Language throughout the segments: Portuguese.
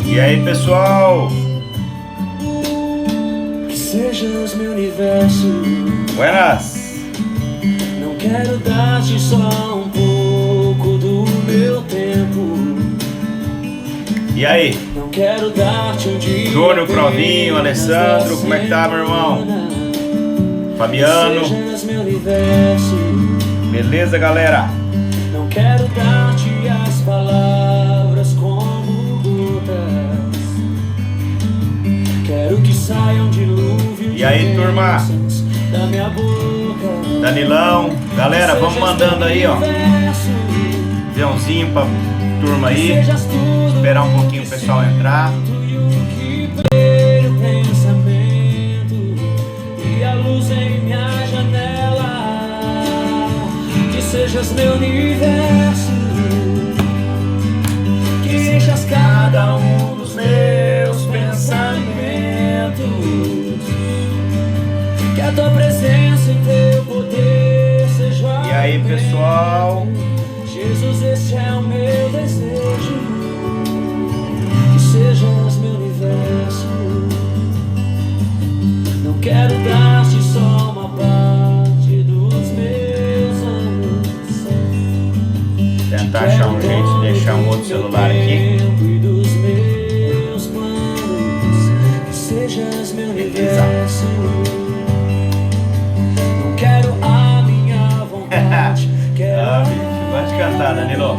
E aí, pessoal? Que sejas meu universo. Buenas! Não quero dar-te só um pouco do meu tempo. E aí? Não quero dar-te um dia. Júnior, Provinho, Alessandro, como é que tá, meu irmão? Fabiano. Que sejas meu universo. Beleza, galera? Não quero dar-te as palavras como gotas. Quero que saia um dilúvio. E aí, turma? Da minha boca. Danilão, galera, vamos mandando aí, ó. Aviãozinho pra turma aí. Esperar um pouquinho o pessoal entrar. E a luz em minha janela. Que sejas meu universo. Que enchas cada um dos meus pensamentos. Que a tua presença e teu poder seja. E aí, pessoal? Jesus, esse é o meu desejo. Que sejas meu universo. Não quero dar-te só uma parte dos meus anos. Tentar achar um jeito de deixar um outro celular aqui. E dos meus planos. Que sejas meu universo. Não quero a minha vontade. Ah, bicho, pode cantar, Danilo.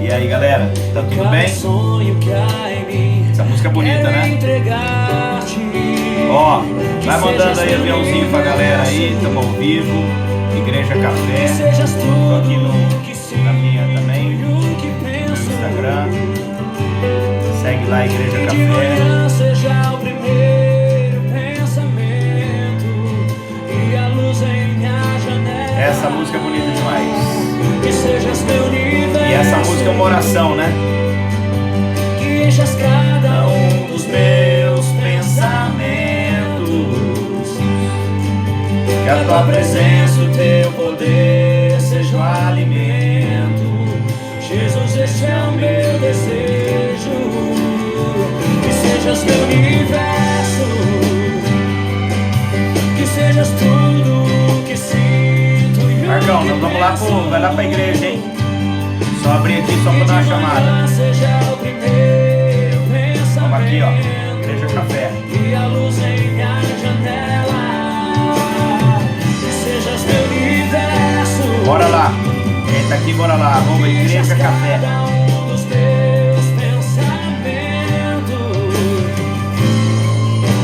E aí, galera, tá tudo bem? Essa música é bonita, né? Ó, vai mandando aí aviãozinho pra galera aí, tamo ao vivo, Igreja Café. Tô aqui na minha também, no Instagram. Segue lá, Igreja Café. Seja o primeiro pensamento e a luz em minha janela. Essa música é bonita demais. Que sejas meu universo. E essa música é uma oração, né? Que enchas cada um dos meus pensamentos. Que a tua presença, o teu poder seja o alimento. Jesus, este é o meu desejo. Que sejas meu universo. Que sejas tudo que sinto. Marcão, nós vamos lá vai lá pra igreja, hein? Só abrir aqui só pra dar uma chamada. Vamos aqui, ó. Igreja Café. E a luz em minha janela. Que sejas meu universo. Bora lá. Quem tá aqui, bora lá. Vamos, Igreja Café.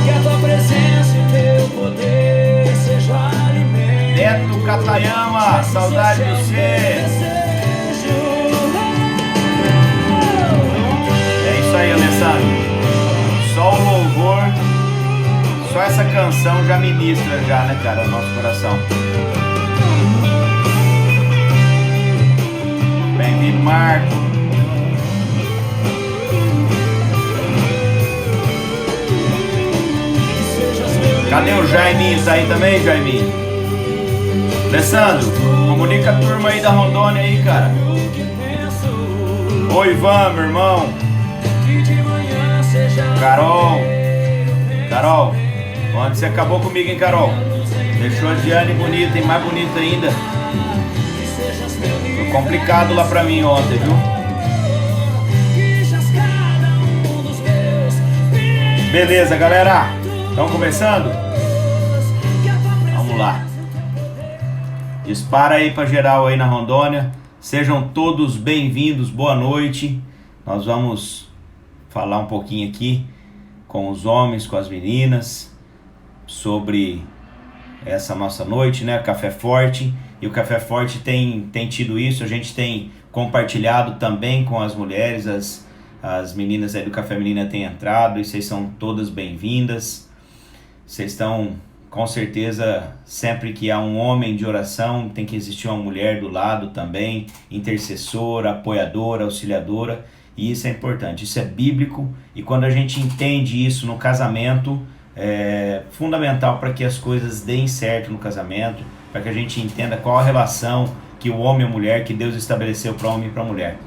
Que a tua presença e teu poder seja alimento. Neto Catayama, saudade de você. É isso aí, Alessandro. Só o louvor, só essa canção já ministra já, né, cara, o nosso coração. Bem-vindo, Marco. Cadê o Jaiminho? Tá aí também, Jaiminho? Alessandro, comunica a turma aí da Rondônia aí, cara. Oi, Ivan, meu irmão. Carol. Ontem você acabou comigo, hein, Carol? Deixou a Diane bonita, e mais bonita ainda. Foi complicado lá pra mim ontem, viu? Beleza, galera. Estamos começando? Vamos lá. Dispara aí pra geral aí na Rondônia. Sejam todos bem-vindos, boa noite. Nós vamos falar um pouquinho aqui com os homens, com as meninas, sobre essa nossa noite, né? Café Forte. E o Café Forte tem tido isso, a gente tem compartilhado também com as mulheres, as meninas aí do Café Menina têm entrado e vocês são todas bem-vindas. Vocês estão, com certeza, sempre que há um homem de oração, tem que existir uma mulher do lado também, intercessora, apoiadora, auxiliadora. E isso é importante, isso é bíblico, e quando a gente entende isso no casamento, fundamental para que as coisas deem certo no casamento, para que a gente entenda qual a relação que o homem e a mulher, que Deus estabeleceu para o homem e para a mulher.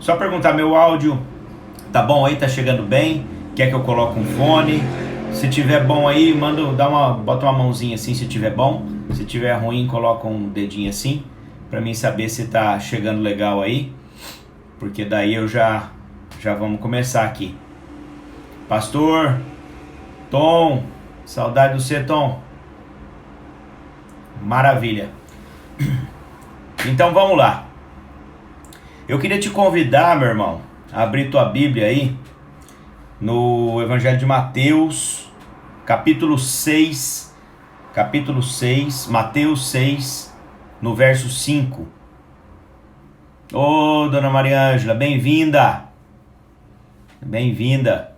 Só perguntar, meu áudio tá bom aí? Tá chegando bem? Quer que eu coloque um fone? Se tiver bom aí, bota uma mãozinha assim se tiver bom. Se tiver ruim, coloca um dedinho assim, para mim saber se tá chegando legal aí, porque daí eu já vamos começar aqui. Pastor Tom, saudade do você, Tom. Maravilha. Então vamos lá. Eu queria te convidar, meu irmão, a abrir tua Bíblia aí no Evangelho de Mateus, capítulo 6, Mateus 6, no verso 5. Ô, dona Maria Ângela, bem-vinda. Bem-vinda.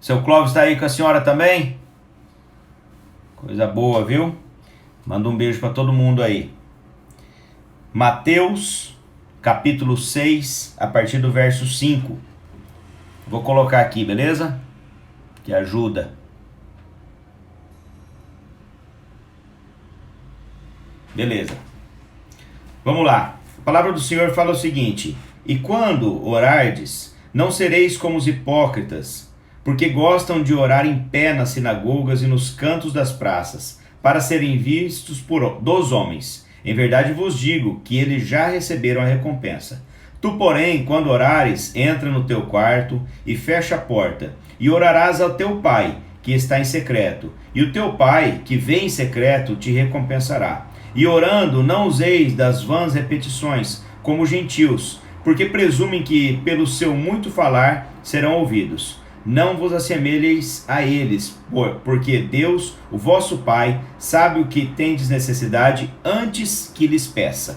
Seu Clóvis está aí com a senhora também? Coisa boa, viu? Manda um beijo para todo mundo aí. Mateus, capítulo 6, a partir do verso 5. Vou colocar aqui, beleza? Que ajuda. Beleza. Vamos lá. A palavra do Senhor fala o seguinte: e quando orardes, não sereis como os hipócritas, porque gostam de orar em pé nas sinagogas e nos cantos das praças, para serem vistos dos homens. Em verdade vos digo que eles já receberam a recompensa. Tu, porém, quando orares, entra no teu quarto e fecha a porta, e orarás ao teu pai, que está em secreto, e o teu pai, que vê em secreto, te recompensará. E orando, não useis das vãs repetições, como gentios, porque presumem que, pelo seu muito falar, serão ouvidos. Não vos assemelheis a eles, porque Deus, o vosso Pai, sabe o que tendes necessidade antes que lhes peça.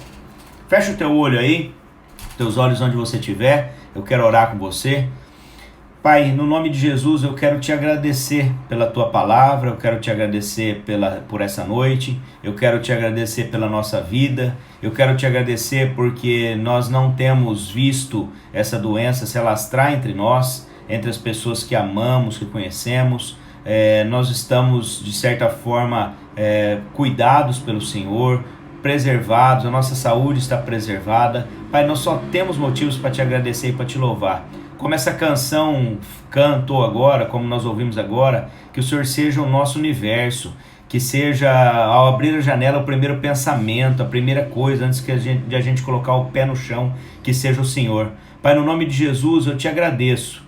Fecha o teu olho aí, teus olhos onde você estiver, eu quero orar com você. Pai, no nome de Jesus, eu quero te agradecer pela tua palavra, eu quero te agradecer por essa noite, eu quero te agradecer pela nossa vida, eu quero te agradecer porque nós não temos visto essa doença se alastrar entre nós, entre as pessoas que amamos, que conhecemos. Nós estamos, de certa forma, cuidados pelo Senhor, preservados, a nossa saúde está preservada. Pai, nós só temos motivos para te agradecer e para te louvar. Como essa canção cantou agora, como nós ouvimos agora, que o Senhor seja o nosso universo, que seja, ao abrir a janela, o primeiro pensamento, a primeira coisa, antes de a gente colocar o pé no chão, que seja o Senhor. Pai, no nome de Jesus, eu te agradeço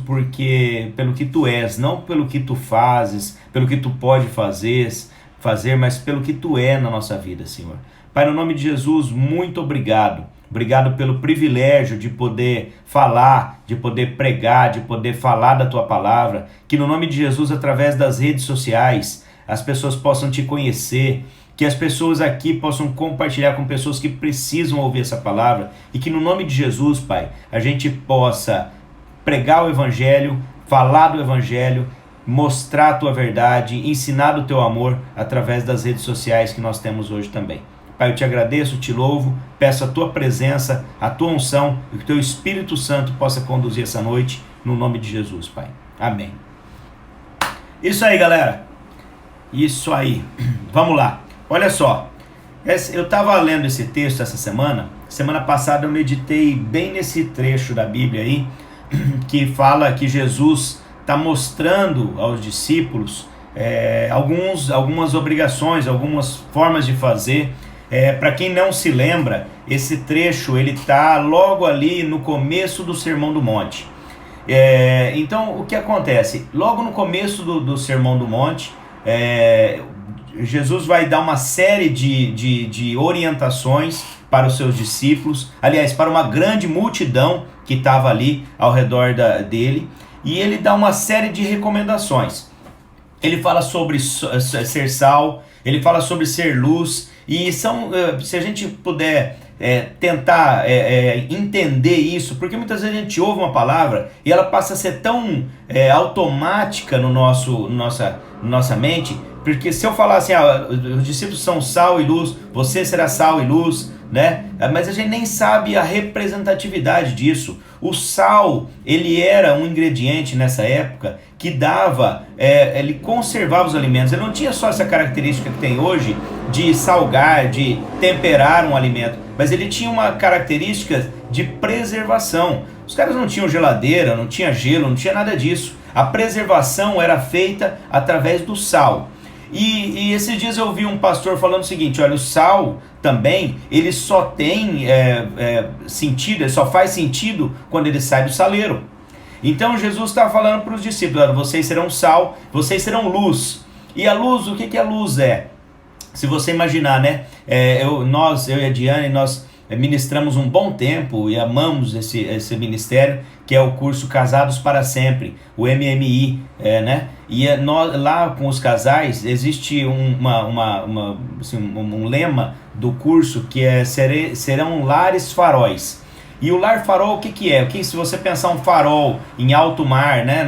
porque pelo que tu és, não pelo que tu fazes, pelo que tu pode fazer, mas pelo que tu é na nossa vida, Senhor. Pai, no nome de Jesus, muito obrigado. Obrigado pelo privilégio de poder falar, de poder pregar, de poder falar da tua palavra. Que no nome de Jesus, através das redes sociais, as pessoas possam te conhecer, que as pessoas aqui possam compartilhar com pessoas que precisam ouvir essa palavra. E que no nome de Jesus, Pai, a gente possa pregar o Evangelho, falar do Evangelho, mostrar a tua verdade, ensinar o teu amor através das redes sociais que nós temos hoje também. Pai, eu te agradeço, te louvo, peço a tua presença, a tua unção e que o teu Espírito Santo possa conduzir essa noite, no nome de Jesus, Pai. Amém. Isso aí, galera. Isso aí. Vamos lá. Olha só. Eu estava lendo esse texto essa semana. Semana passada eu meditei bem nesse trecho da Bíblia aí, que fala que Jesus está mostrando aos discípulos algumas obrigações, algumas formas de fazer. Para quem não se lembra, esse trecho ele está logo ali no começo do Sermão do Monte. Então o que acontece? Logo no começo do Sermão do Monte, Jesus vai dar uma série de orientações para os seus discípulos, aliás, para uma grande multidão que estava ali ao redor dele, e ele dá uma série de recomendações. Ele fala sobre ser sal, ele fala sobre ser luz, e se a gente puder tentar entender isso, porque muitas vezes a gente ouve uma palavra e ela passa a ser tão automática no nossa mente, porque se eu falar assim, os discípulos são sal e luz, você será sal e luz, né? Mas a gente nem sabe a representatividade disso. O sal, ele era um ingrediente nessa época que dava, ele conservava os alimentos. Ele não tinha só essa característica que tem hoje de salgar, de temperar um alimento, mas ele tinha uma característica de preservação. Os caras não tinham geladeira, não tinha gelo, não tinha nada disso. A preservação era feita através do sal. E esses dias eu ouvi um pastor falando o seguinte: olha, o sal também, ele só tem sentido, ele só faz sentido quando ele sai do saleiro. Então Jesus está falando para os discípulos: olha, vocês serão sal, vocês serão luz. E a luz, o que a luz é? Se você imaginar, né? Eu e a Diane, nós ministramos um bom tempo e amamos esse ministério, que é o curso Casados para Sempre, o MMI, né? E nós, lá com os casais existe um lema do curso que é serão lares faróis. E o lar farol, o que é? Se você pensar um farol em alto mar, né?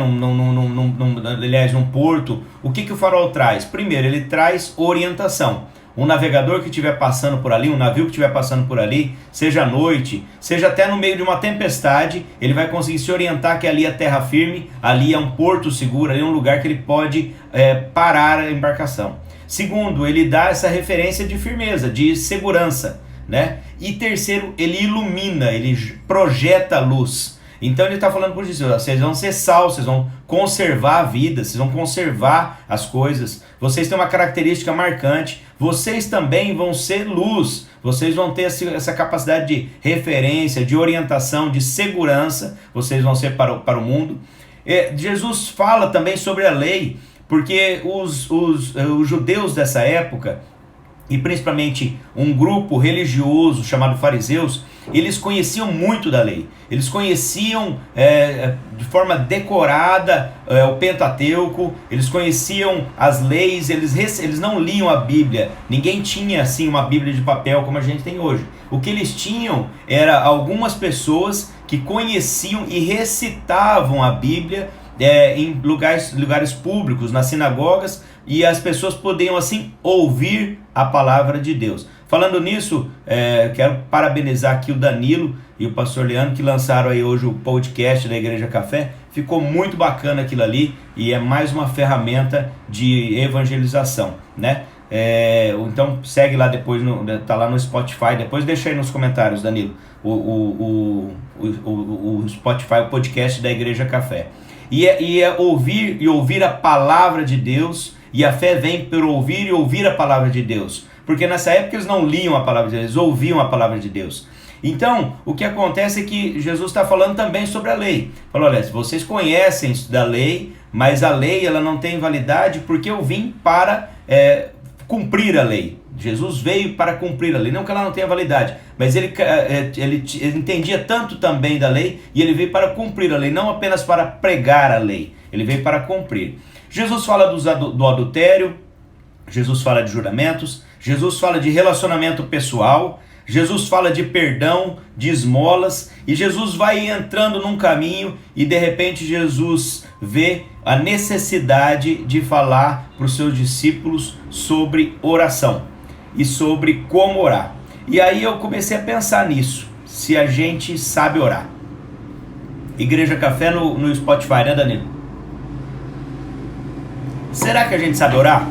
Aliás, num porto, o que o farol traz? Primeiro, ele traz orientação. Um navegador que estiver passando por ali, um navio que estiver passando por ali, seja à noite, seja até no meio de uma tempestade, ele vai conseguir se orientar que ali é terra firme, ali é um porto seguro, ali é um lugar que ele pode parar a embarcação. Segundo, ele dá essa referência de firmeza, de segurança, né? E terceiro, ele ilumina, ele projeta luz. Então ele está falando por isso: vocês vão ser sal, vocês vão conservar a vida, vocês vão conservar as coisas, vocês têm uma característica marcante, vocês também vão ser luz, vocês vão ter essa capacidade de referência, de orientação, de segurança, vocês vão ser para o mundo. Jesus fala também sobre a lei, porque os judeus dessa época, e principalmente um grupo religioso chamado fariseus, eles conheciam muito da lei. Eles conheciam de forma decorada o Pentateuco, eles conheciam as leis, eles não liam a Bíblia. Ninguém tinha assim uma Bíblia de papel como a gente tem hoje. O que eles tinham era algumas pessoas que conheciam e recitavam a Bíblia em lugares públicos, nas sinagogas, e as pessoas podiam assim ouvir a palavra de Deus. Falando nisso, quero parabenizar aqui o Danilo e o pastor Leandro, que lançaram aí hoje o podcast da Igreja Café. Ficou muito bacana aquilo ali, e é mais uma ferramenta de evangelização, né? Então segue lá depois, tá lá no Spotify, depois deixa aí nos comentários, Danilo, o Spotify, o podcast da Igreja Café. E é ouvir a palavra de Deus, e a fé vem por ouvir e ouvir a palavra de Deus, porque nessa época eles não liam a palavra de Deus, eles ouviam a palavra de Deus. Então, o que acontece é que Jesus está falando também sobre a lei. Falou: olha, vocês conhecem da lei, mas a lei ela não tem validade porque eu vim para cumprir a lei. Jesus veio para cumprir a lei, não que ela não tenha validade, mas ele entendia tanto também da lei, e ele veio para cumprir a lei, não apenas para pregar a lei, ele veio para cumprir. Jesus fala do adultério, Jesus fala de juramentos, Jesus fala de relacionamento pessoal, Jesus fala de perdão, de esmolas, e Jesus vai entrando num caminho, e de repente Jesus vê a necessidade de falar para os seus discípulos sobre oração e sobre como orar. E aí eu comecei a pensar nisso, se a gente sabe orar. Igreja Café no Spotify, né, Danilo? Será que a gente sabe orar?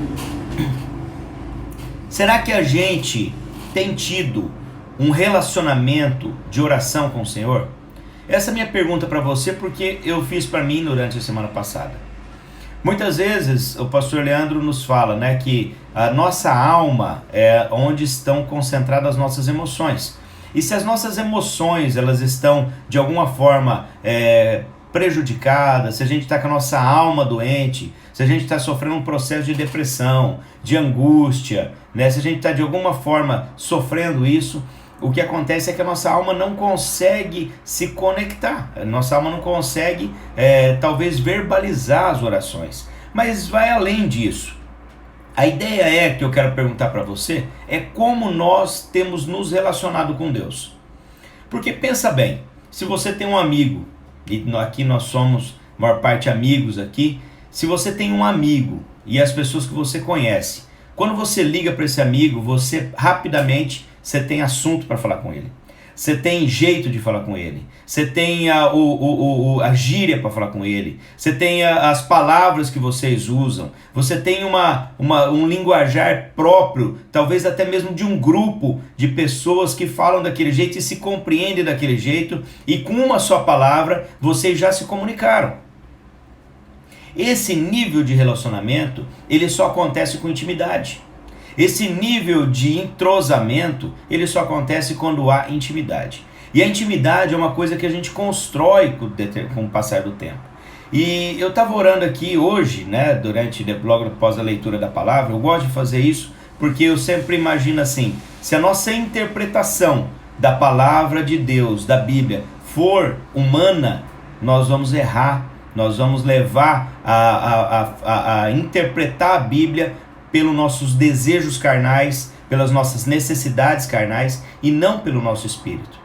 Será que a gente tem tido um relacionamento de oração com o Senhor? Essa é a minha pergunta para você, porque eu fiz para mim durante a semana passada. Muitas vezes o pastor Leandro nos fala, né, que a nossa alma é onde estão concentradas as nossas emoções. E se as nossas emoções elas estão de alguma forma prejudicadas, se a gente está com a nossa alma doente, se a gente está sofrendo um processo de depressão, de angústia, né, se a gente está de alguma forma sofrendo isso, o que acontece é que a nossa alma não consegue se conectar, a nossa alma não consegue talvez verbalizar as orações, mas vai além disso. A ideia que eu quero perguntar para você é como nós temos nos relacionado com Deus. Porque pensa bem, se você tem um amigo, e aqui nós somos, a maior parte, amigos aqui, se você tem um amigo e as pessoas que você conhece, quando você liga para esse amigo, você rapidamente você tem assunto para falar com ele. Você tem jeito de falar com ele. Você tem a gíria para falar com ele. Você tem as palavras que vocês usam. Você tem um linguajar próprio, talvez até mesmo de um grupo de pessoas que falam daquele jeito e se compreendem daquele jeito. E com uma só palavra, vocês já se comunicaram. Esse nível de relacionamento, ele só acontece com intimidade. Esse nível de entrosamento, ele só acontece quando há intimidade. E a intimidade é uma coisa que a gente constrói com o passar do tempo. E eu estava orando aqui hoje, né, logo após a leitura da palavra, eu gosto de fazer isso porque eu sempre imagino assim, se a nossa interpretação da palavra de Deus, da Bíblia, for humana, nós vamos errar, nós vamos levar a interpretar a Bíblia pelos nossos desejos carnais, pelas nossas necessidades carnais e não pelo nosso espírito.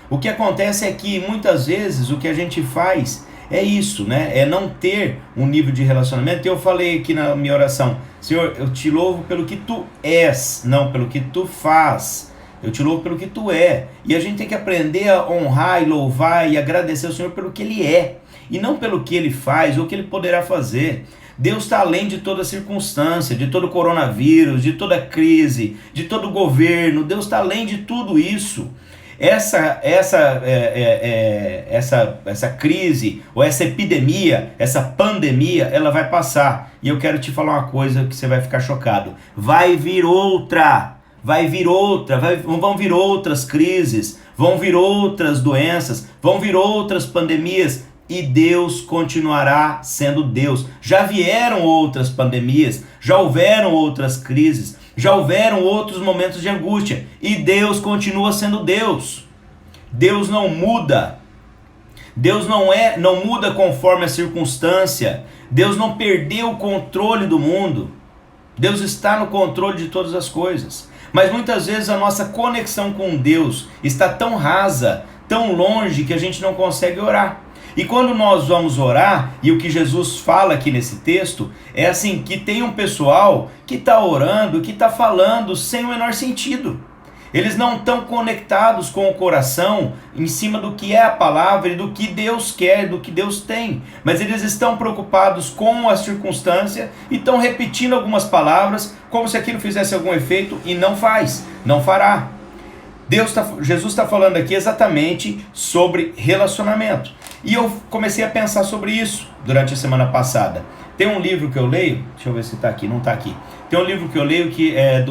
O que acontece é que muitas vezes o que a gente faz é isso, né? É não ter um nível de relacionamento. Eu falei aqui na minha oração, Senhor, eu te louvo pelo que tu és, não pelo que tu faz. Eu te louvo pelo que tu é. E a gente tem que aprender a honrar e louvar e agradecer ao Senhor pelo que ele é, e não pelo que ele faz ou o que ele poderá fazer. Deus está além de toda circunstância, de todo coronavírus, de toda crise, de todo governo. Deus está além de tudo isso. Essa crise, ou essa epidemia, essa pandemia, ela vai passar. E eu quero te falar uma coisa que você vai ficar chocado. Vai vir outra, vão vir outras crises, vão vir outras doenças, vão vir outras pandemias. E Deus continuará sendo Deus. Já vieram outras pandemias, já houveram outras crises, já houveram outros momentos de angústia. E Deus continua sendo Deus. Deus não muda. Deus não muda conforme a circunstância. Deus não perdeu o controle do mundo. Deus está no controle de todas as coisas. Mas muitas vezes a nossa conexão com Deus está tão rasa, tão longe, que a gente não consegue orar. E quando nós vamos orar, e o que Jesus fala aqui nesse texto, é assim, que tem um pessoal que está orando, que está falando sem o menor sentido. Eles não estão conectados com o coração em cima do que é a palavra e do que Deus quer, do que Deus tem. Mas eles estão preocupados com a circunstância e estão repetindo algumas palavras como se aquilo fizesse algum efeito e não faz, não fará. Jesus está falando aqui exatamente sobre relacionamento. E eu comecei a pensar sobre isso durante a semana passada. Tem um livro que eu leio, deixa eu ver se está aqui, não está aqui. Tem um livro que eu leio que é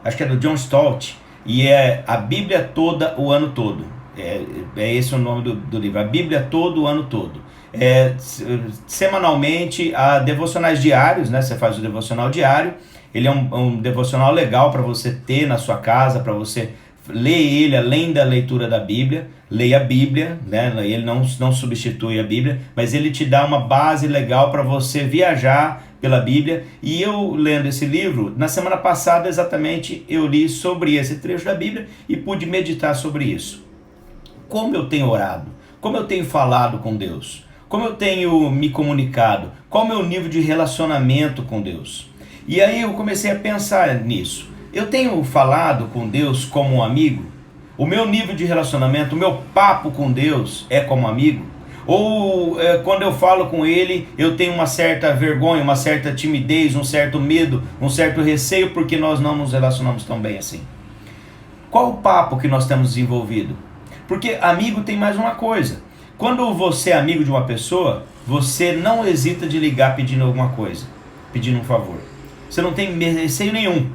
acho que é do John Stott, e é A Bíblia Toda o Ano Todo. É esse o nome do livro, A Bíblia Todo o Ano Todo. Semanalmente, há devocionais diários, né? Você faz o devocional diário. Ele é um devocional legal para você ter na sua casa, para você ler ele além da leitura da Bíblia. Leia a Bíblia, né? Ele não substitui a Bíblia, mas ele te dá uma base legal para você viajar pela Bíblia. E eu lendo esse livro, na semana passada exatamente eu li sobre esse trecho da Bíblia e pude meditar sobre isso. Como eu tenho orado, como eu tenho falado com Deus, como eu tenho me comunicado, qual o meu nível de relacionamento com Deus. E aí eu comecei a pensar nisso. Eu tenho falado com Deus como um amigo? O meu nível de relacionamento, o meu papo com Deus é como amigo? Ou quando eu falo com Ele, eu tenho uma certa vergonha, uma certa timidez, um certo medo, um certo receio, porque nós não nos relacionamos tão bem assim? Qual o papo que nós temos desenvolvido? Porque amigo tem mais uma coisa. Quando você é amigo de uma pessoa, você não hesita de ligar pedindo alguma coisa, pedindo um favor. Você não tem receio nenhum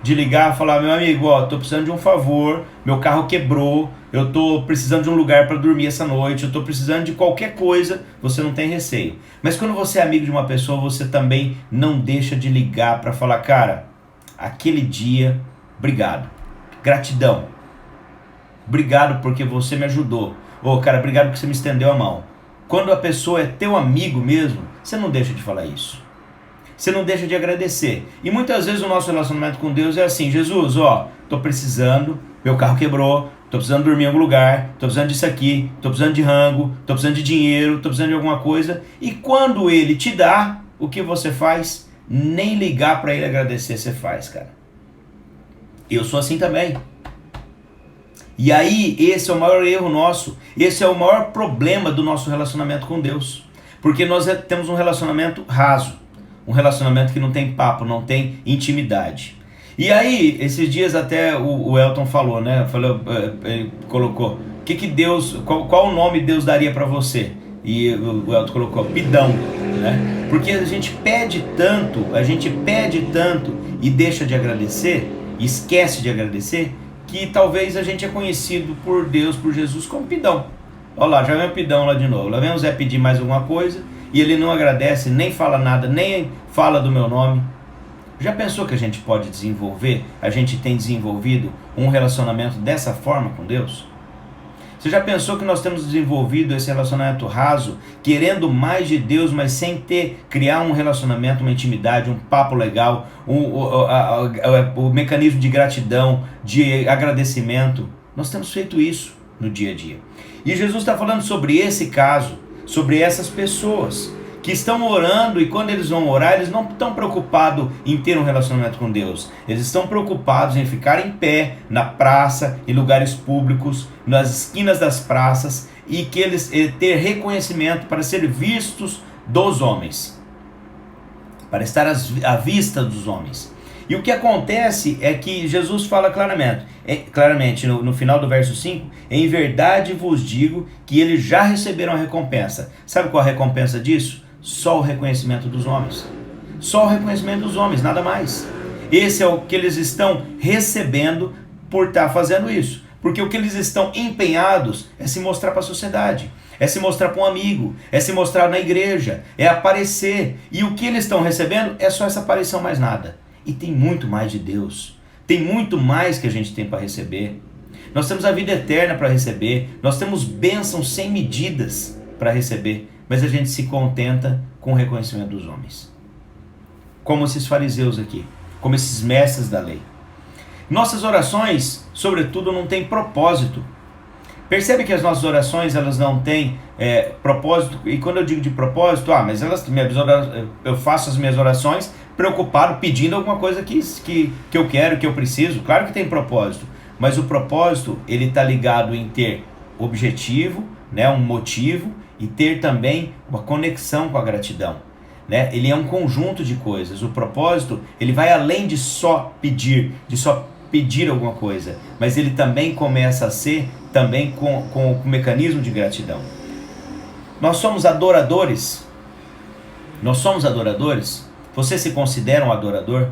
de ligar e falar: meu amigo, tô precisando de um favor, meu carro quebrou, eu tô precisando de um lugar para dormir essa noite, eu tô precisando de qualquer coisa. Você não tem receio. Mas quando você é amigo de uma pessoa, você também não deixa de ligar para falar: cara, aquele dia, obrigado, gratidão, obrigado porque você me ajudou, cara, obrigado porque você me estendeu a mão. Quando a pessoa é teu amigo mesmo, você não deixa de falar isso. Você não deixa de agradecer. E muitas vezes o nosso relacionamento com Deus é assim: Jesus, tô precisando, meu carro quebrou, tô precisando dormir em algum lugar, tô precisando disso aqui, tô precisando de rango, tô precisando de dinheiro, tô precisando de alguma coisa. E quando Ele te dá, o que você faz? Nem ligar para Ele agradecer você faz, cara. Eu sou assim também. E aí, esse é o maior erro nosso. Esse é o maior problema do nosso relacionamento com Deus. Porque nós temos um relacionamento raso. Um relacionamento que não tem papo, não tem intimidade. E aí, esses dias até o Elton falou, né? Ele colocou, qual o nome Deus daria para você? E o Elton colocou, pidão, né? Porque a gente pede tanto e deixa de agradecer, esquece de agradecer, que talvez a gente é conhecido por Deus, por Jesus, como pidão. Olha lá, já vem o pidão lá de novo. Lá vem o Zé pedir mais alguma coisa e ele não agradece, nem fala nada, nem fala do meu nome. Já pensou que a gente pode desenvolver, a gente tem desenvolvido um relacionamento dessa forma com Deus? Você já pensou que nós temos desenvolvido esse relacionamento raso, querendo mais de Deus, mas sem criar um relacionamento, uma intimidade, um papo legal, o mecanismo de gratidão, de agradecimento? Nós temos feito isso no dia a dia. E Jesus está falando sobre esse caso, sobre essas pessoas que estão orando, e quando eles vão orar, eles não estão preocupados em ter um relacionamento com Deus. Eles estão preocupados em ficar em pé na praça, em lugares públicos, nas esquinas das praças, e que eles ter reconhecimento para ser vistos dos homens, para estar à vista dos homens. E o que acontece é que Jesus fala claramente no final do verso 5, em verdade vos digo que eles já receberam a recompensa. Sabe qual a recompensa disso? Só o reconhecimento dos homens. Só o reconhecimento dos homens, nada mais. Esse é o que eles estão recebendo por estar fazendo isso. Porque o que eles estão empenhados é se mostrar para a sociedade, é se mostrar para um amigo, é se mostrar na igreja, é aparecer. E o que eles estão recebendo é só essa aparição, mais nada. E tem muito mais de Deus. Tem muito mais que a gente tem para receber. Nós temos a vida eterna para receber. Nós temos bênçãos sem medidas para receber. Mas a gente se contenta com o reconhecimento dos homens. Como esses fariseus aqui. Como esses mestres da lei. Nossas orações, sobretudo, não têm propósito. Percebe que as nossas orações, elas não têm propósito. E quando eu digo de propósito, mas eu faço as minhas orações preocupado, pedindo alguma coisa que eu quero, que eu preciso. Claro que tem propósito. Mas o propósito, ele está ligado em ter objetivo, né, um motivo, e ter também uma conexão com a gratidão, né? Ele é um conjunto de coisas. O propósito, ele vai além de só pedir alguma coisa, mas ele também começa a ser também com o mecanismo de gratidão. Nós somos adoradores. Você se considera um adorador?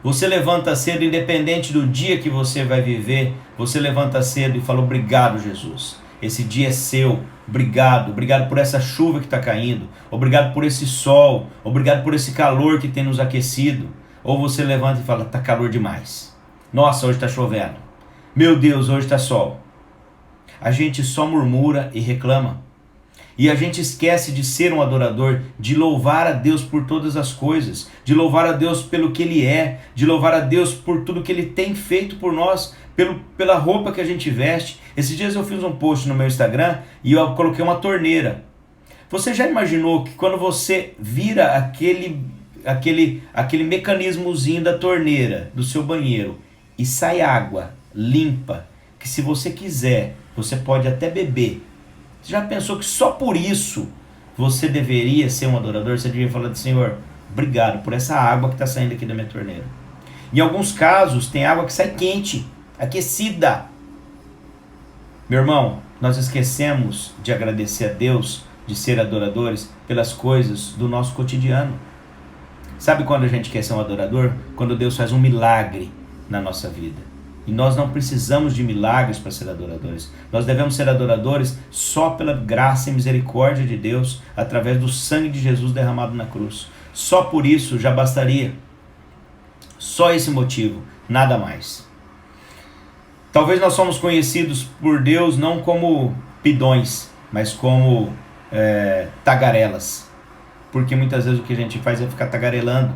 Você levanta cedo, independente do dia que você vai viver, você levanta cedo e fala, obrigado, Jesus. Esse dia é seu, obrigado por essa chuva que está caindo, obrigado por esse sol, obrigado por esse calor que tem nos aquecido. Ou você levanta e fala, está calor demais, nossa, hoje está chovendo, meu Deus, hoje está sol. A gente só murmura e reclama, e a gente esquece de ser um adorador, de louvar a Deus por todas as coisas, de louvar a Deus pelo que Ele é, de louvar a Deus por tudo que Ele tem feito por nós, pela roupa que a gente veste. Esses dias eu fiz um post no meu Instagram e eu coloquei uma torneira. Você já imaginou que quando você vira aquele mecanismozinho da torneira do seu banheiro e sai água limpa, que se você quiser, você pode até beber? Você já pensou que só por isso você deveria ser um adorador? Você deveria falar de Senhor, obrigado por essa água que está saindo aqui da minha torneira. Em alguns casos tem água que sai quente, aquecida. Meu irmão, nós esquecemos de agradecer a Deus, de ser adoradores pelas coisas do nosso cotidiano. Sabe quando a gente quer ser um adorador? Quando Deus faz um milagre na nossa vida. E nós não precisamos de milagres para ser adoradores. Nós devemos ser adoradores só pela graça e misericórdia de Deus, através do sangue de Jesus derramado na cruz. Só por isso já bastaria. Só esse motivo, nada mais. Talvez nós somos conhecidos por Deus não como pidões, mas como tagarelas. Porque muitas vezes o que a gente faz é ficar tagarelando.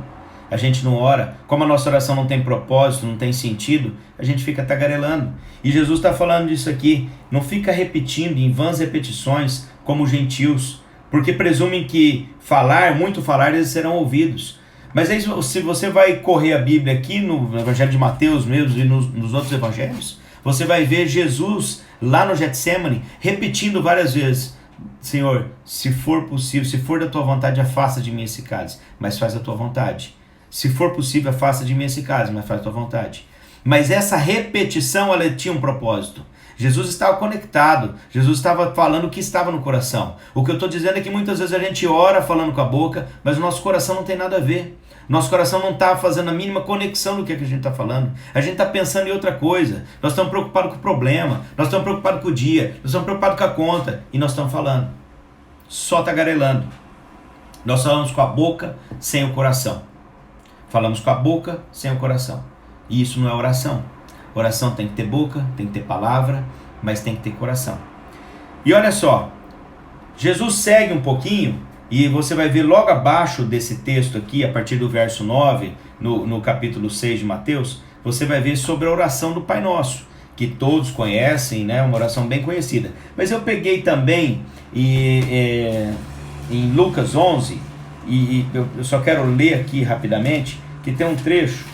A gente não ora. Como a nossa oração não tem propósito, não tem sentido, a gente fica tagarelando. E Jesus está falando disso aqui. Não fica repetindo em vãs repetições como gentios, porque presumem que muito falar, eles serão ouvidos. Mas aí, se você vai correr a Bíblia aqui no Evangelho de Mateus mesmo e nos outros evangelhos, você vai ver Jesus lá no Getsemane repetindo várias vezes: Senhor, se for possível, se for da tua vontade, afasta de mim esse cálice, mas faz a tua vontade. Se for possível, afasta de mim esse cálice, mas faz a tua vontade. Mas essa repetição, ela tinha um propósito. Jesus estava conectado, Jesus estava falando o que estava no coração. O que eu estou dizendo é que muitas vezes a gente ora falando com a boca, mas o nosso coração não tem nada a ver. Nosso coração não está fazendo a mínima conexão do que a gente está falando. A gente está pensando em outra coisa. Nós estamos preocupados com o problema, nós estamos preocupados com o dia, nós estamos preocupados com a conta, e nós estamos falando, só tagarelando. Nós falamos com a boca sem o coração. Falamos com a boca sem o coração. E isso não é oração. Oração tem que ter boca, tem que ter palavra, mas tem que ter coração. E olha só, Jesus segue um pouquinho, e você vai ver logo abaixo desse texto aqui, a partir do verso 9, no capítulo 6 de Mateus, você vai ver sobre a oração do Pai Nosso, que todos conhecem, né? Uma oração bem conhecida. Mas eu peguei também em Lucas 11, e eu só quero ler aqui rapidamente, que tem um trecho,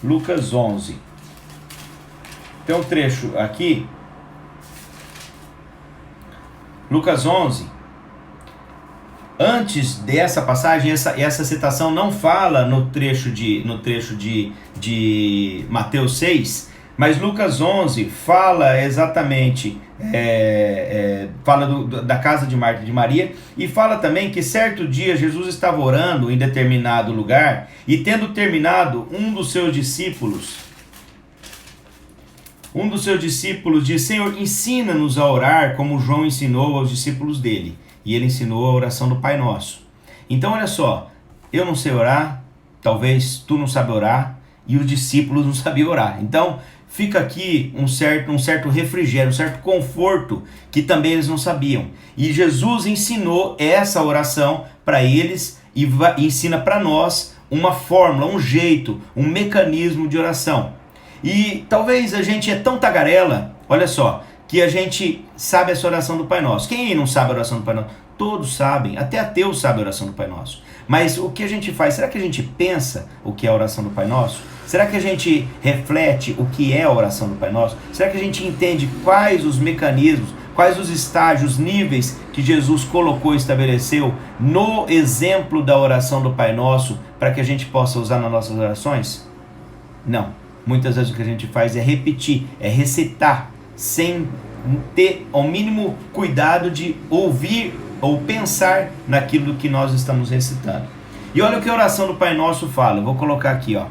Lucas 11, tem um trecho aqui, Lucas 11, antes dessa passagem, essa citação não fala no trecho de Mateus 6, mas Lucas 11 fala exatamente, fala da casa de Marta e de Maria, e fala também que certo dia Jesus estava orando em determinado lugar, e tendo terminado, um dos seus discípulos disse: Senhor, ensina-nos a orar como João ensinou aos discípulos dele. E ele ensinou a oração do Pai Nosso. Então olha só, eu não sei orar, talvez tu não sabe orar, e os discípulos não sabiam orar. Então fica aqui um certo refrigério, um certo conforto que também eles não sabiam. E Jesus ensinou essa oração para eles e ensina para nós uma fórmula, um jeito, um mecanismo de oração. E talvez a gente é tão tagarela, olha só, que a gente sabe essa oração do Pai Nosso. Quem não sabe a oração do Pai Nosso? Todos sabem, até ateus sabem a oração do Pai Nosso. Mas o que a gente faz? Será que a gente pensa o que é a oração do Pai Nosso? Será que a gente reflete o que é a oração do Pai Nosso? Será que a gente entende quais os mecanismos, quais os estágios, níveis que Jesus colocou e estabeleceu no exemplo da oração do Pai Nosso para que a gente possa usar nas nossas orações? Não. Muitas vezes o que a gente faz é repetir, é recitar, sem ter ao mínimo cuidado de ouvir ou pensar naquilo que nós estamos recitando. E olha o que a oração do Pai Nosso fala. Eu vou colocar aqui, ó.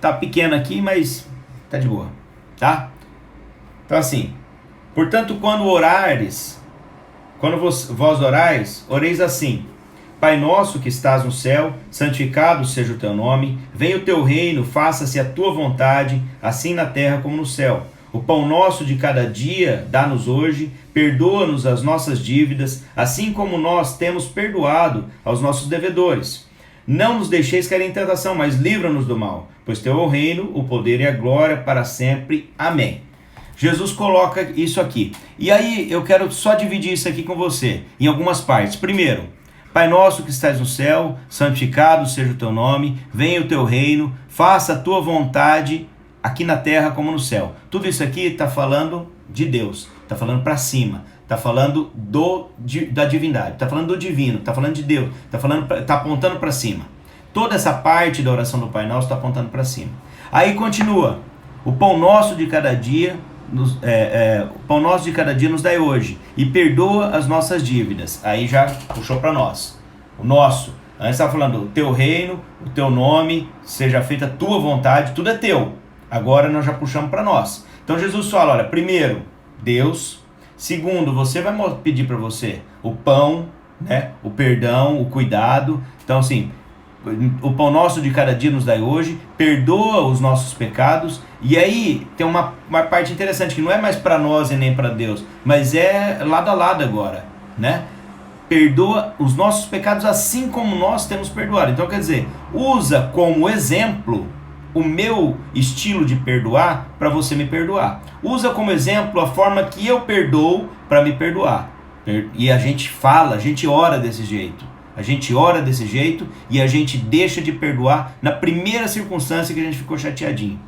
Tá pequeno aqui, mas tá de boa, tá? Então assim: portanto, quando orares, quando vós orais, oreis assim: Pai nosso que estás no céu, santificado seja o teu nome, venha o teu reino, faça-se a tua vontade, assim na terra como no céu. O pão nosso de cada dia dá-nos hoje, perdoa-nos as nossas dívidas, assim como nós temos perdoado aos nossos devedores. Não nos deixeis cair em tentação, mas livra-nos do mal, pois teu é o reino, o poder e a glória para sempre. Amém. Jesus coloca isso aqui. E aí eu quero só dividir isso aqui com você, em algumas partes. Primeiro, Pai nosso que estás no céu, santificado seja o teu nome, venha o teu reino, faça a tua vontade aqui na terra como no céu. Tudo isso aqui está falando de Deus, está falando para cima, está falando da divindade, está falando do divino, está falando de Deus, está apontando para cima. Toda essa parte da oração do Pai Nosso está apontando para cima. Aí continua: o pão nosso de cada dia, o pão nosso de cada dia nos dai hoje, e perdoa as nossas dívidas. Aí já puxou para nós. O nosso, antes estava falando o teu reino, o teu nome, seja feita a tua vontade, tudo é teu. Agora nós já puxamos para nós. Então Jesus fala: olha, primeiro, Deus. Segundo, você vai pedir para você o pão, né? O perdão, o cuidado. Então assim, o pão nosso de cada dia nos dai hoje, perdoa os nossos pecados. E aí tem uma parte interessante, que não é mais para nós e nem para Deus, mas é lado a lado agora, né? Perdoa os nossos pecados assim como nós temos perdoado. Então quer dizer, usa como exemplo o meu estilo de perdoar para você me perdoar. Usa como exemplo a forma que eu perdoo para me perdoar. E a gente fala, a gente ora desse jeito. A gente ora desse jeito e a gente deixa de perdoar na primeira circunstância que a gente ficou chateadinho.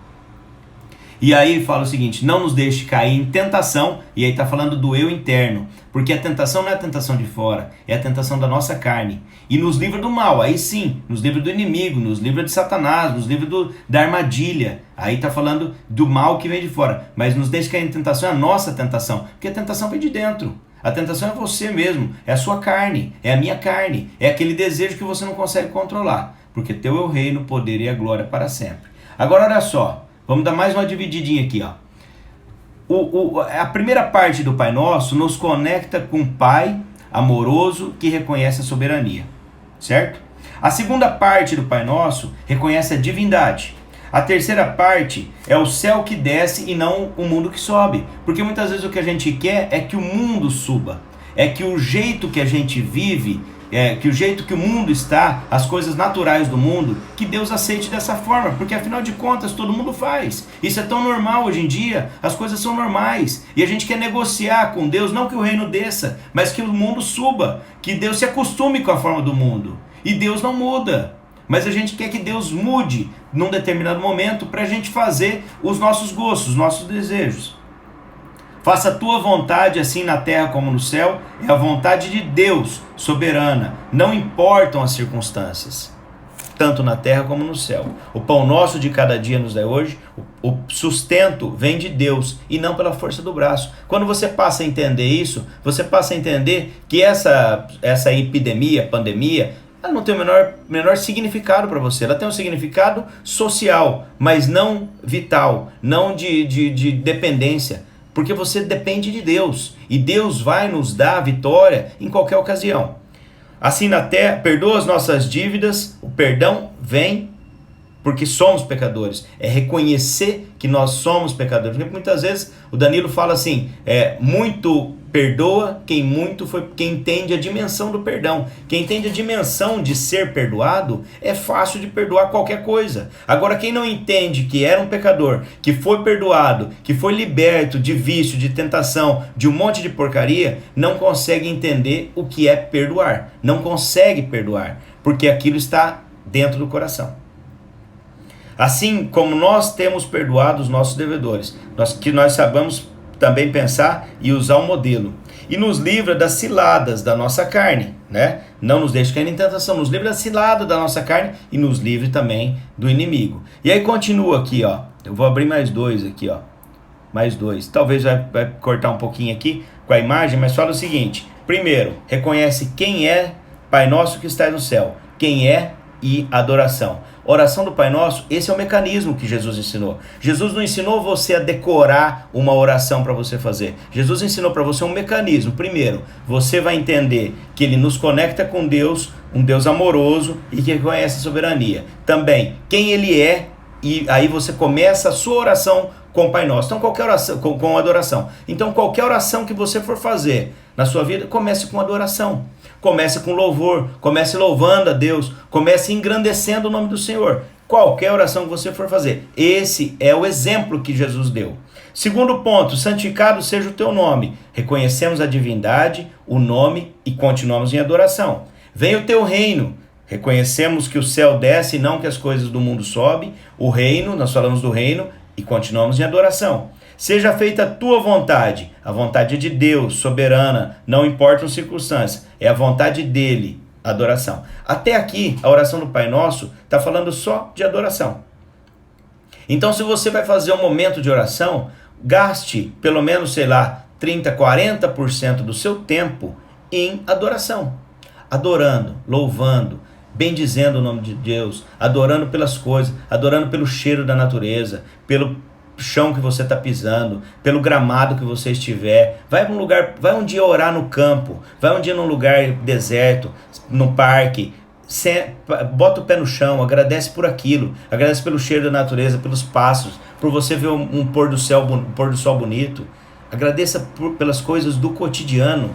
E aí fala o seguinte: não nos deixe cair em tentação. E aí está falando do eu interno, porque a tentação não é a tentação de fora, é a tentação da nossa carne. E nos livra do mal, aí sim, nos livra do inimigo, nos livra de Satanás, nos livra da armadilha. Aí está falando do mal que vem de fora. Mas nos deixe cair em tentação é a nossa tentação, porque a tentação vem de dentro. A tentação é você mesmo, é a sua carne, é a minha carne, é aquele desejo que você não consegue controlar, porque teu é o reino, o poder e a glória para sempre. Agora olha só, vamos dar mais uma divididinha aqui, ó. A primeira parte do Pai Nosso nos conecta com o Pai amoroso que reconhece a soberania, certo? A segunda parte do Pai Nosso reconhece a divindade. A terceira parte é o céu que desce e não o mundo que sobe. Porque muitas vezes o que a gente quer é que o mundo suba. É que o jeito que a gente vive, que o jeito que o mundo está, as coisas naturais do mundo, que Deus aceite dessa forma. Porque afinal de contas todo mundo faz. Isso é tão normal hoje em dia, as coisas são normais. E a gente quer negociar com Deus, não que o reino desça, mas que o mundo suba. Que Deus se acostume com a forma do mundo. E Deus não muda. Mas a gente quer que Deus mude num determinado momento para a gente fazer os nossos gostos, os nossos desejos. Faça a tua vontade assim na terra como no céu, é a vontade de Deus, soberana. Não importam as circunstâncias, tanto na terra como no céu. O pão nosso de cada dia nos dá hoje, o sustento vem de Deus e não pela força do braço. Quando você passa a entender isso, você passa a entender que essa epidemia, pandemia, ela não tem o menor significado para você. Ela tem um significado social, mas não vital, não de dependência. Porque você depende de Deus. E Deus vai nos dar a vitória em qualquer ocasião. Assim na terra, perdoa as nossas dívidas. O perdão vem porque somos pecadores. É reconhecer que nós somos pecadores. Porque muitas vezes o Danilo fala assim, muito perdoa quem entende a dimensão do perdão. Quem entende a dimensão de ser perdoado, é fácil de perdoar qualquer coisa. Agora quem não entende que era um pecador, que foi perdoado, que foi liberto de vício, de tentação, de um monte de porcaria, não consegue entender o que é perdoar. Não consegue perdoar, porque aquilo está dentro do coração. Assim como nós temos perdoado os nossos devedores, nós sabemos também pensar e usar o modelo. E nos livra das ciladas da nossa carne, né? Não nos deixe cair em tentação, nos livra da cilada da nossa carne e nos livre também do inimigo. E aí continua aqui, ó. Eu vou abrir mais dois aqui, ó. Mais dois. Talvez vai cortar um pouquinho aqui com a imagem, mas fala o seguinte. Primeiro, reconhece quem é Pai Nosso que está no céu. Quem é e adoração. Oração do Pai Nosso, esse é o mecanismo que Jesus ensinou. Jesus não ensinou você a decorar uma oração para você fazer. Jesus ensinou para você um mecanismo. Primeiro, você vai entender que Ele nos conecta com Deus, um Deus amoroso e que reconhece a soberania. Também, quem Ele é, e aí você começa a sua oração com o Pai Nosso. Então, qualquer oração, com adoração. Então, qualquer oração que você for fazer na sua vida, comece com adoração. Comece com louvor, comece louvando a Deus, comece engrandecendo o nome do Senhor. Qualquer oração que você for fazer. Esse é o exemplo que Jesus deu. Segundo ponto, santificado seja o teu nome. Reconhecemos a divindade, o nome e continuamos em adoração. Venha o teu reino. Reconhecemos que o céu desce e não que as coisas do mundo sobem. O reino, nós falamos do reino e continuamos em adoração. Seja feita a tua vontade, a vontade de Deus, soberana, não importam as circunstâncias, é a vontade dele, adoração. Até aqui, a oração do Pai Nosso está falando só de adoração. Então, se você vai fazer um momento de oração, gaste pelo menos, 30%, 40% do seu tempo em adoração. Adorando, louvando, bendizendo o nome de Deus, adorando pelas coisas, adorando pelo cheiro da natureza, pelo chão que você está pisando, pelo gramado que você estiver. Vai para um lugar, vai um dia orar no campo, vai um dia num lugar deserto, no parque, bota o pé no chão, agradece por aquilo, agradece pelo cheiro da natureza, pelos pássaros, por você ver um pôr do sol bonito. Agradeça pelas coisas do cotidiano,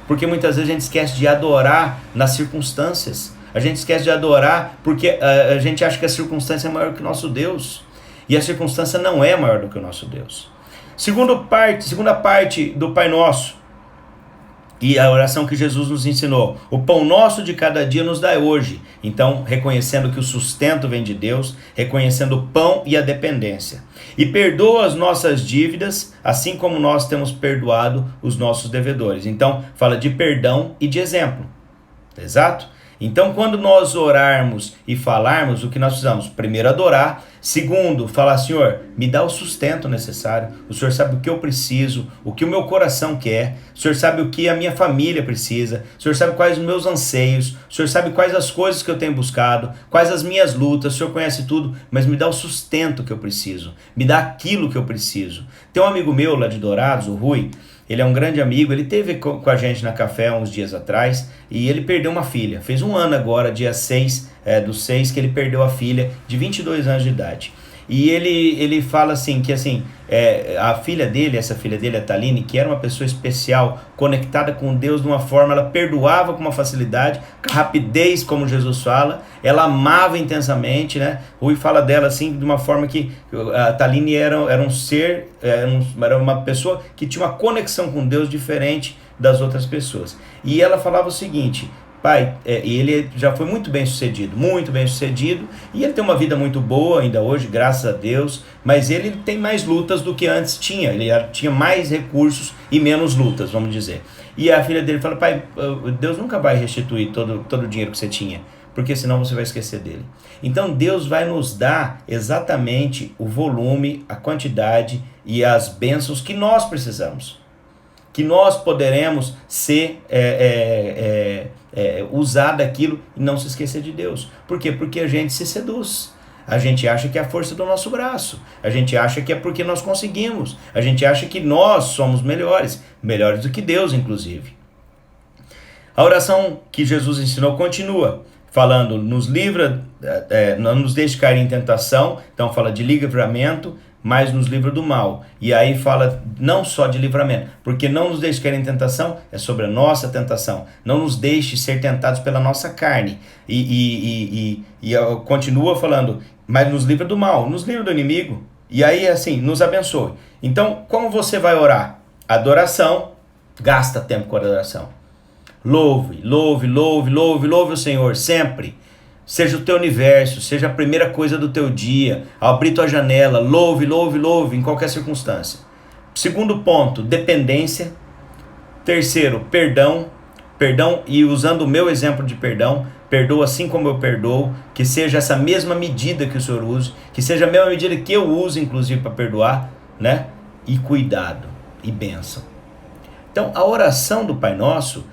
porque muitas vezes a gente esquece de adorar nas circunstâncias. A gente esquece de adorar porque a gente acha que a circunstância é maior que o nosso Deus. E a circunstância não é maior do que o nosso Deus. Segunda parte do Pai Nosso. E a oração que Jesus nos ensinou: o pão nosso de cada dia nos dai hoje. Então, reconhecendo que o sustento vem de Deus, reconhecendo o pão e a dependência. E perdoa as nossas dívidas, assim como nós temos perdoado os nossos devedores. Então, fala de perdão e de exemplo. Exato? Então, quando nós orarmos e falarmos, o que nós precisamos? Primeiro, adorar. Segundo, falar: Senhor, me dá o sustento necessário. O Senhor sabe o que eu preciso, o que o meu coração quer. O Senhor sabe o que a minha família precisa. O Senhor sabe quais os meus anseios. O Senhor sabe quais as coisas que eu tenho buscado, quais as minhas lutas. O Senhor conhece tudo, mas me dá o sustento que eu preciso. Me dá aquilo que eu preciso. Tem um amigo meu lá de Dourados, o Rui. Ele é um grande amigo, ele esteve com a gente na café uns dias atrás e ele perdeu uma filha. Fez um ano agora, dia 6 do 6, que ele perdeu a filha de 22 anos de idade. E ele fala assim, que assim, a filha dele, essa filha dele, a Thaline, que era uma pessoa especial, conectada com Deus de uma forma, ela perdoava com uma facilidade, com rapidez, como Jesus fala, ela amava intensamente, né? Rui fala dela assim, de uma forma que a Thaline era um ser, era uma pessoa que tinha uma conexão com Deus diferente das outras pessoas. E ela falava o seguinte: pai, ele já foi muito bem sucedido, e ele tem uma vida muito boa ainda hoje, graças a Deus, mas ele tem mais lutas do que antes tinha, ele tinha mais recursos e menos lutas, vamos dizer. E a filha dele fala: pai, Deus nunca vai restituir todo o dinheiro que você tinha, porque senão você vai esquecer dele. Então Deus vai nos dar exatamente o volume, a quantidade e as bênçãos que nós precisamos, que nós poderemos ser usar daquilo e não se esquecer de Deus. Por quê? Porque a gente se seduz. A gente acha que é a força do nosso braço. A gente acha que é porque nós conseguimos. A gente acha que nós somos melhores do que Deus, inclusive. A oração que Jesus ensinou continua falando: nos livra, não nos deixe cair em tentação. Então fala de livramento, mas nos livra do mal. E aí fala não só de livramento, porque não nos deixe cair em tentação é sobre a nossa tentação. Não nos deixe ser tentados pela nossa carne. E continua falando: mas nos livra do mal, nos livra do inimigo. E aí assim, nos abençoe. Então, como você vai orar? Adoração, gasta tempo com a adoração. Louve o Senhor sempre. Seja o teu universo, seja a primeira coisa do teu dia. Ao abrir tua janela, louve em qualquer circunstância. Segundo ponto, dependência. Terceiro, perdão e usando o meu exemplo de perdão, perdoa assim como eu perdoo, que seja essa mesma medida que o Senhor use, que seja a mesma medida que eu uso, inclusive, para perdoar, né? E cuidado e bênção. Então, a oração do Pai Nosso,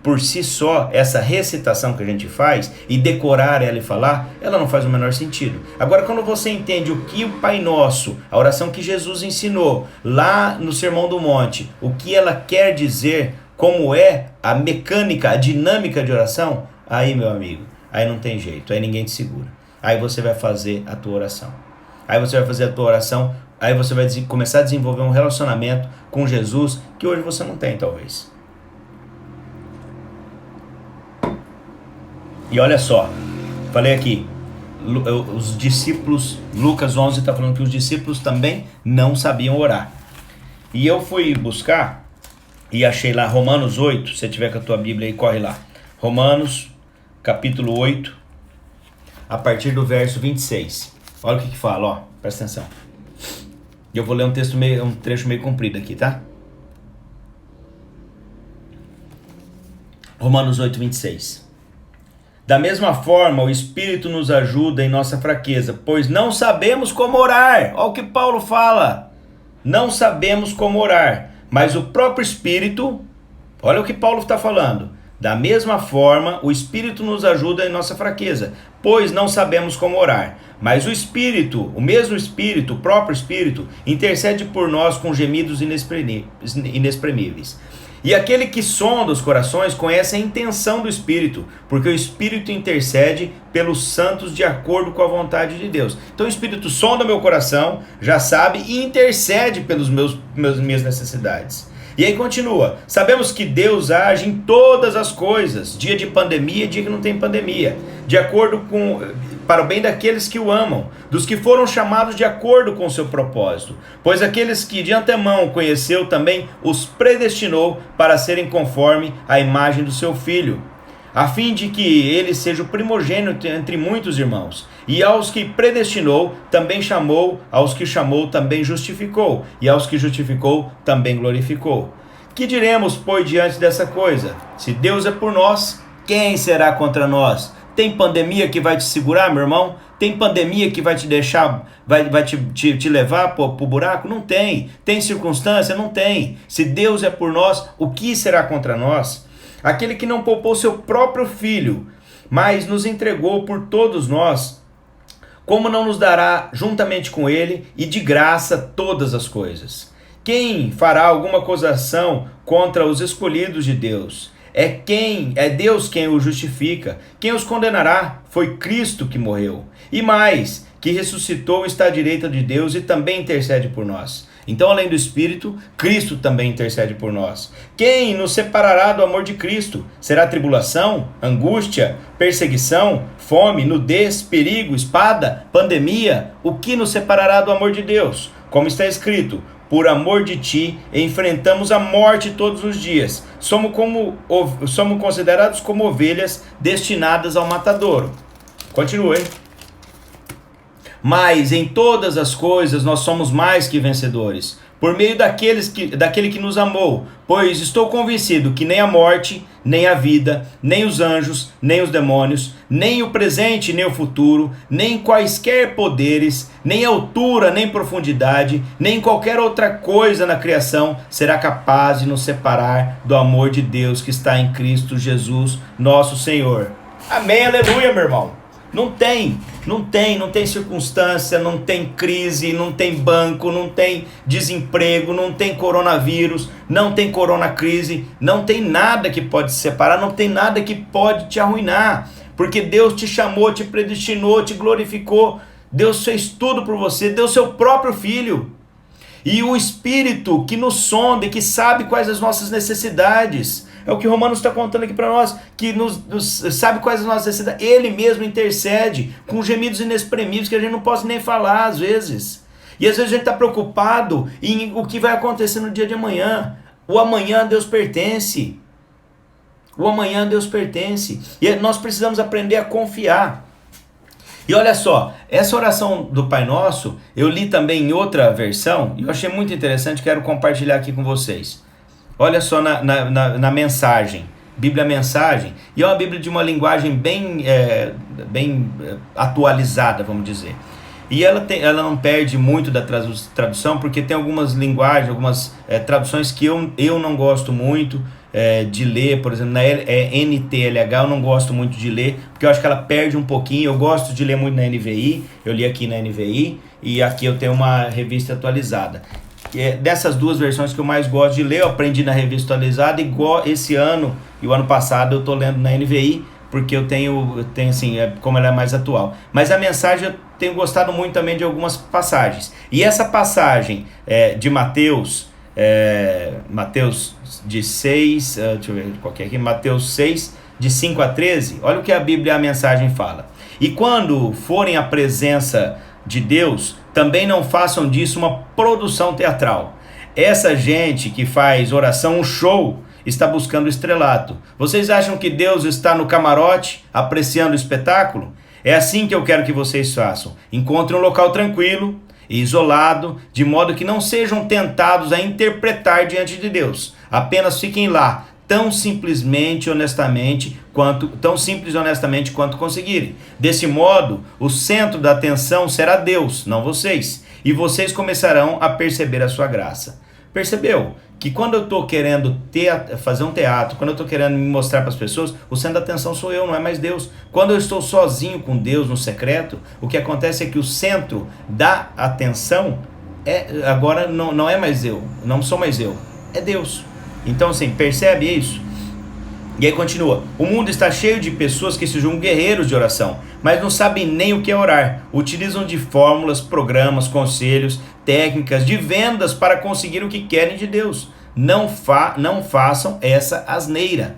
por si só, essa recitação que a gente faz e decorar ela e falar, ela não faz o menor sentido. Agora, quando você entende o que o Pai Nosso, a oração que Jesus ensinou lá no Sermão do Monte, o que ela quer dizer, como é a mecânica, a dinâmica de oração, aí, meu amigo, aí não tem jeito, aí ninguém te segura. Aí você vai fazer a tua oração. Aí você vai começar a desenvolver um relacionamento com Jesus que hoje você não tem, talvez. E olha só, falei aqui, os discípulos, Lucas 11 está falando que os discípulos também não sabiam orar. E eu fui buscar e achei lá Romanos 8, se você tiver com a tua Bíblia aí, corre lá. Romanos, capítulo 8, a partir do verso 26. Olha o que fala, ó, presta atenção. Eu vou ler um trecho meio comprido aqui, tá? Romanos 8, 26. Da mesma forma, o Espírito nos ajuda em nossa fraqueza, pois não sabemos como orar. Olha o que Paulo fala. Não sabemos como orar, mas o próprio Espírito, olha o que Paulo está falando. Da mesma forma, o Espírito nos ajuda em nossa fraqueza, pois não sabemos como orar. Mas o Espírito, o mesmo Espírito, o próprio Espírito, intercede por nós com gemidos inexprimíveis. E aquele que sonda os corações conhece a intenção do Espírito, porque o Espírito intercede pelos santos de acordo com a vontade de Deus. Então o Espírito sonda meu coração, já sabe e intercede pelas minhas necessidades. E aí continua: sabemos que Deus age em todas as coisas, dia de pandemia, dia que não tem pandemia, de acordo com para o bem daqueles que o amam, dos que foram chamados de acordo com o seu propósito. Pois aqueles que de antemão conheceu também os predestinou para serem conforme a imagem do seu Filho, a fim de que ele seja o primogênito entre muitos irmãos. E aos que predestinou, também chamou, aos que chamou, também justificou, e aos que justificou, também glorificou. Que diremos, pois, diante dessa coisa? Se Deus é por nós, quem será contra nós? Tem pandemia que vai te segurar, meu irmão? Tem pandemia que vai te deixar, vai te levar pro buraco? Não tem. Tem circunstância? Não tem. Se Deus é por nós, o que será contra nós? Aquele que não poupou seu próprio filho, mas nos entregou por todos nós, como não nos dará juntamente com ele e de graça todas as coisas? Quem fará alguma acusação contra os escolhidos de Deus? É Deus quem os justifica. Quem os condenará? Foi Cristo que morreu. E mais, que ressuscitou, está à direita de Deus e também intercede por nós. Então, além do Espírito, Cristo também intercede por nós. Quem nos separará do amor de Cristo? Será tribulação, angústia, perseguição, fome, nudez, perigo, espada, pandemia? O que nos separará do amor de Deus? Como está escrito: por amor de ti, enfrentamos a morte todos os dias. Somos considerados como ovelhas destinadas ao matadouro. Continua, hein? Mas em todas as coisas nós somos mais que vencedores, por meio daquele que nos amou. Pois estou convencido que nem a morte, nem a vida, nem os anjos, nem os demônios, nem o presente, nem o futuro, nem quaisquer poderes, nem altura, nem profundidade, nem qualquer outra coisa na criação será capaz de nos separar do amor de Deus que está em Cristo Jesus, nosso Senhor. Amém, aleluia, meu irmão. Não tem circunstância, não tem crise, não tem banco, não tem desemprego, não tem coronavírus, não tem coronacrise, não tem nada que pode te separar, não tem nada que pode te arruinar, porque Deus te chamou, te predestinou, te glorificou, Deus fez tudo por você, deu seu próprio Filho, e o Espírito que nos sonda e que sabe quais as nossas necessidades. É o que Romanos está contando aqui para nós, que sabe quais as nossas necessidades. Ele mesmo intercede com gemidos inexprimíveis que a gente não pode nem falar às vezes. E às vezes a gente está preocupado em o que vai acontecer no dia de amanhã. O amanhã a Deus pertence. O amanhã a Deus pertence. E nós precisamos aprender a confiar. E olha só, essa oração do Pai Nosso, eu li também em outra versão, e eu achei muito interessante, quero compartilhar aqui com vocês. Olha só na mensagem, Bíblia Mensagem, e é uma Bíblia de uma linguagem bem atualizada, vamos dizer. E ela não perde muito da tradução, porque tem algumas linguagens, algumas traduções que eu não gosto muito de ler. Por exemplo, na NTLH eu não gosto muito de ler, porque eu acho que ela perde um pouquinho. Eu gosto de ler muito na NVI, eu li aqui na NVI, e aqui eu tenho uma revista atualizada. Dessas duas versões que eu mais gosto de ler, eu aprendi na revista atualizada, igual esse ano e o ano passado eu estou lendo na NVI, porque eu tenho assim, como ela é mais atual. Mas a mensagem eu tenho gostado muito também de algumas passagens. E essa passagem de Mateus, Mateus de 6, deixa eu ver qual que é aqui, Mateus 6, de 5 a 13, olha o que a Bíblia, a mensagem fala. E quando forem à presença de Deus, também não façam disso uma produção teatral. Essa gente que faz oração um show está buscando estrelato. Vocês acham que Deus está no camarote apreciando o espetáculo? É assim que eu quero que vocês façam. Encontrem um local tranquilo e isolado, de modo que não sejam tentados a interpretar diante de Deus. Apenas fiquem lá, tão simples e honestamente quanto conseguirem. Desse modo, o centro da atenção será Deus, não vocês, e vocês começarão a perceber a sua graça. Percebeu que quando eu estou querendo fazer um teatro, quando eu estou querendo me mostrar para as pessoas, o centro da atenção sou eu, não é mais Deus. Quando eu estou sozinho com Deus no secreto, o que acontece é que o centro da atenção agora não é mais eu, não sou mais eu, é Deus. Então assim, percebe isso? E aí continua: o mundo está cheio de pessoas que se julgam guerreiros de oração, mas não sabem nem o que é orar. Utilizam de fórmulas, programas, conselhos, técnicas de vendas para conseguir o que querem de Deus. Não façam essa asneira.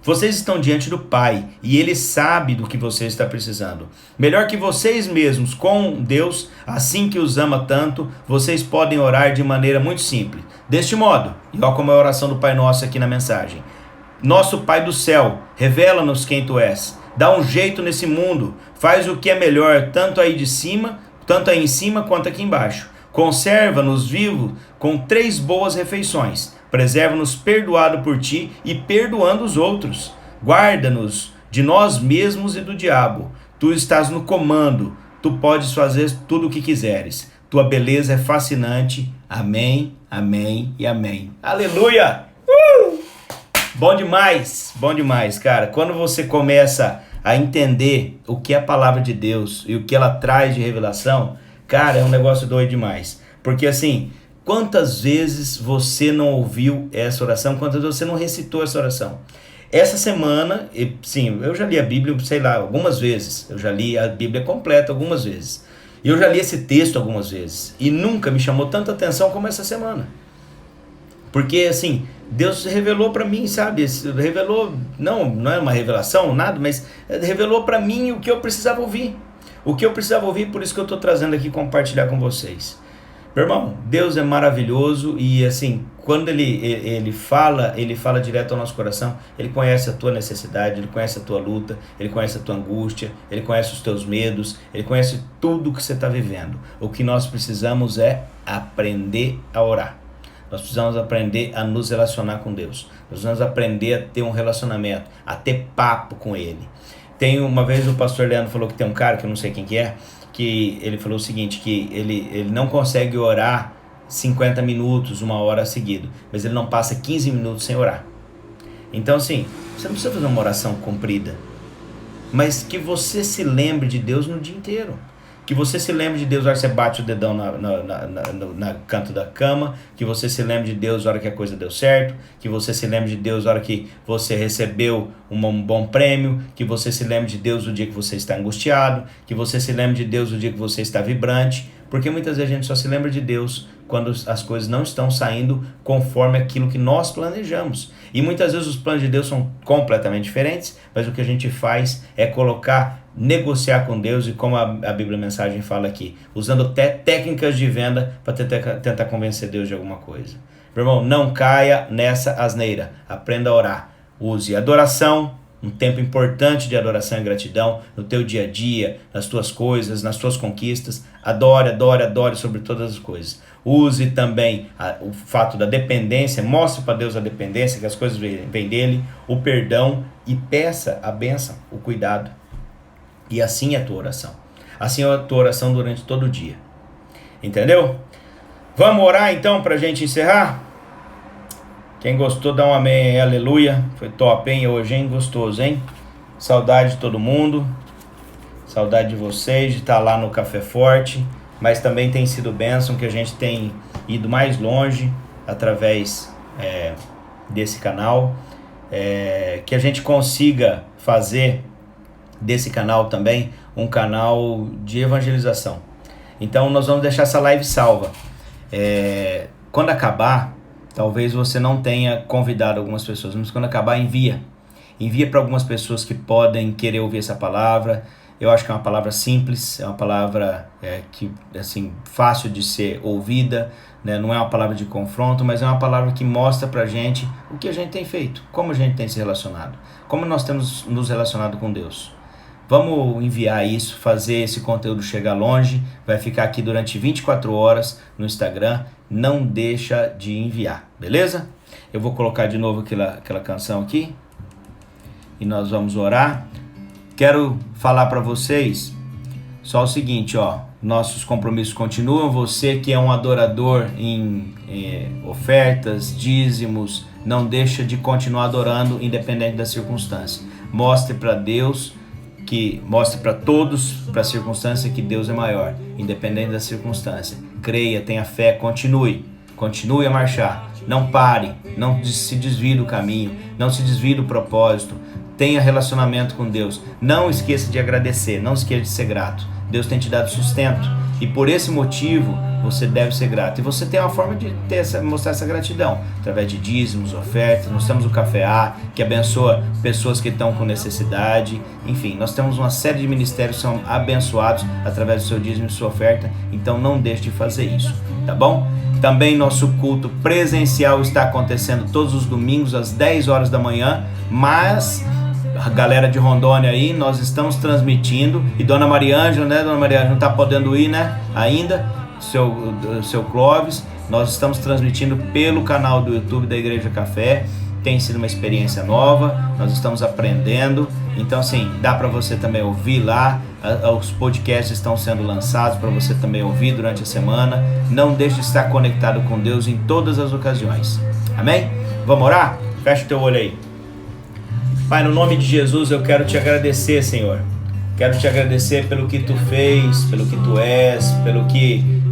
Vocês estão diante do Pai e Ele sabe do que você está precisando. Melhor que vocês mesmos com Deus, assim que os ama tanto, vocês podem orar de maneira muito simples. Deste modo, igual como é a oração do Pai Nosso aqui na mensagem. Nosso Pai do céu, revela-nos quem Tu és. Dá um jeito nesse mundo, faz o que é melhor, tanto aí em cima quanto aqui embaixo. Conserva-nos vivos com 3 boas refeições. Preserva-nos perdoado por Ti e perdoando os outros. Guarda-nos de nós mesmos e do diabo. Tu estás no comando. Tu podes fazer tudo o que quiseres. Tua beleza é fascinante. Amém, amém e amém. Aleluia! Bom demais, cara. Quando você começa a entender o que é a palavra de Deus e o que ela traz de revelação, cara, é um negócio doido demais. Porque assim, quantas vezes você não ouviu essa oração? Quantas vezes você não recitou essa oração? Essa semana, sim, eu já li a Bíblia, sei lá, algumas vezes. Eu já li a Bíblia completa algumas vezes. E eu já li esse texto algumas vezes. E nunca me chamou tanta atenção como essa semana. Porque assim, Deus revelou para mim, sabe? Revelou, não é uma revelação, nada, mas revelou para mim o que eu precisava ouvir. O que eu precisava ouvir, por isso que eu estou trazendo aqui compartilhar com vocês. Meu irmão, Deus é maravilhoso e assim, quando ele fala direto ao nosso coração. Ele conhece a tua necessidade, Ele conhece a tua luta, Ele conhece a tua angústia, Ele conhece os teus medos, Ele conhece tudo que você está vivendo. O que nós precisamos é aprender a orar. Nós precisamos aprender a nos relacionar com Deus. Nós precisamos aprender a ter um relacionamento, a ter papo com Ele. Tem uma vez o pastor Leandro falou que tem um cara, que eu não sei quem que é, que ele falou o seguinte, que ele não consegue orar 50 minutos, 1 hora seguido, mas ele não passa 15 minutos sem orar. Então assim, você não precisa fazer uma oração comprida, mas que você se lembre de Deus no dia inteiro. Que você se lembre de Deus na hora que você bate o dedão na canto da cama, que você se lembre de Deus na hora que a coisa deu certo, que você se lembre de Deus na hora que você recebeu um bom prêmio, que você se lembre de Deus no dia que você está angustiado, que você se lembre de Deus no dia que você está vibrante, porque muitas vezes a gente só se lembra de Deus quando as coisas não estão saindo conforme aquilo que nós planejamos. E muitas vezes os planos de Deus são completamente diferentes, mas o que a gente faz é negociar com Deus, e como a Bíblia Mensagem fala aqui, usando até técnicas de venda para tentar convencer Deus de alguma coisa. Meu irmão, não caia nessa asneira. Aprenda a orar. Use adoração, um tempo importante de adoração e gratidão no teu dia a dia, nas tuas coisas, nas tuas conquistas. Adore, adore, adore sobre todas as coisas. Use também o fato da dependência, mostre para Deus a dependência, que as coisas vêm dele, o perdão, e peça a bênção, o cuidado. E assim é a tua oração. Assim é a tua oração durante todo o dia. Entendeu? Vamos orar então para a gente encerrar? Quem gostou, dá um amém, aleluia. Foi top, hein? Hoje, hein? Gostoso, hein? Saudade de todo mundo. Saudade de vocês, de estar lá no Café Forte. Mas também tem sido bênção que a gente tem ido mais longe através desse canal. Que a gente consiga fazer desse canal também um canal de evangelização. Então nós vamos deixar essa live salva. Quando acabar, talvez você não tenha convidado algumas pessoas, mas quando acabar, envia para algumas pessoas que podem querer ouvir essa palavra. Eu acho que é uma palavra simples, é uma palavra que assim, fácil de ser ouvida, né? Não é uma palavra de confronto, mas é uma palavra que mostra pra gente o que a gente tem feito, como a gente tem se relacionado, como nós temos nos relacionado com Deus. Vamos enviar isso, fazer esse conteúdo chegar longe. Vai ficar aqui durante 24 horas no Instagram. Não deixa de enviar, beleza? Eu vou colocar de novo aquela canção aqui. E nós vamos orar. Quero falar para vocês só o seguinte, ó. Nossos compromissos continuam. Você que é um adorador em ofertas, dízimos, não deixa de continuar adorando independente da circunstância. Mostre para Deus, mostre para todos, para a circunstância, que Deus é maior, independente da circunstância. Creia, tenha fé, continue a marchar. Não pare, não se desvie do caminho, não se desvie do propósito. Tenha relacionamento com Deus. Não esqueça de agradecer, não esqueça de ser grato. Deus tem te dado sustento e por esse motivo você deve ser grato. E você tem uma forma de mostrar essa gratidão, através de dízimos, ofertas. Nós temos o Café A, que abençoa pessoas que estão com necessidade. Enfim, nós temos uma série de ministérios que são abençoados através do seu dízimo e sua oferta. Então não deixe de fazer isso, tá bom? Também nosso culto presencial está acontecendo todos os domingos às 10 horas da manhã, mas a galera de Rondônia aí, nós estamos transmitindo, e Dona Maria Ângela, né? Dona Maria Ângela não está podendo ir, né? Ainda, seu Clóvis, nós estamos transmitindo pelo canal do YouTube da Igreja Café. Tem sido uma experiência nova, nós estamos aprendendo, então assim, dá para você também ouvir lá, os podcasts estão sendo lançados para você também ouvir durante a semana. Não deixe de estar conectado com Deus em todas as ocasiões, amém? Vamos orar? Fecha o teu olho aí. Pai, no nome de Jesus eu quero te agradecer, Senhor. Quero te agradecer pelo que tu fez, pelo que tu és,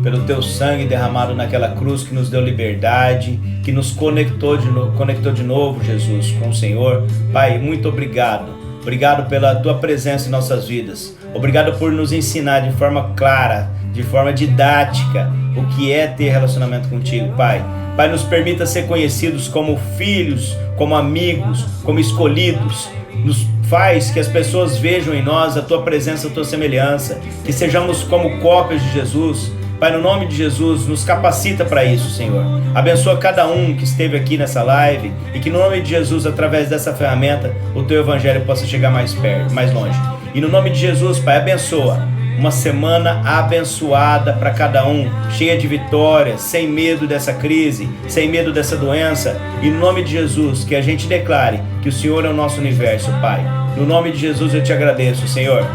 pelo teu sangue derramado naquela cruz que nos deu liberdade, que nos conectou de novo, Jesus, com o Senhor. Pai, muito obrigado. Obrigado pela tua presença em nossas vidas. Obrigado por nos ensinar de forma clara, de forma didática, o que é ter relacionamento contigo, Pai. Pai, nos permita ser conhecidos como filhos, como amigos, como escolhidos. Nos faz que as pessoas vejam em nós a tua presença, a tua semelhança, que sejamos como cópias de Jesus. Pai, no nome de Jesus, nos capacita para isso, Senhor. Abençoa cada um que esteve aqui nessa live e que no nome de Jesus, através dessa ferramenta, o teu evangelho possa chegar mais perto, mais longe. E no nome de Jesus, Pai, abençoa uma semana abençoada para cada um, cheia de vitórias, sem medo dessa crise, sem medo dessa doença. E no nome de Jesus, que a gente declare que o Senhor é o nosso universo, Pai. No nome de Jesus eu te agradeço, Senhor.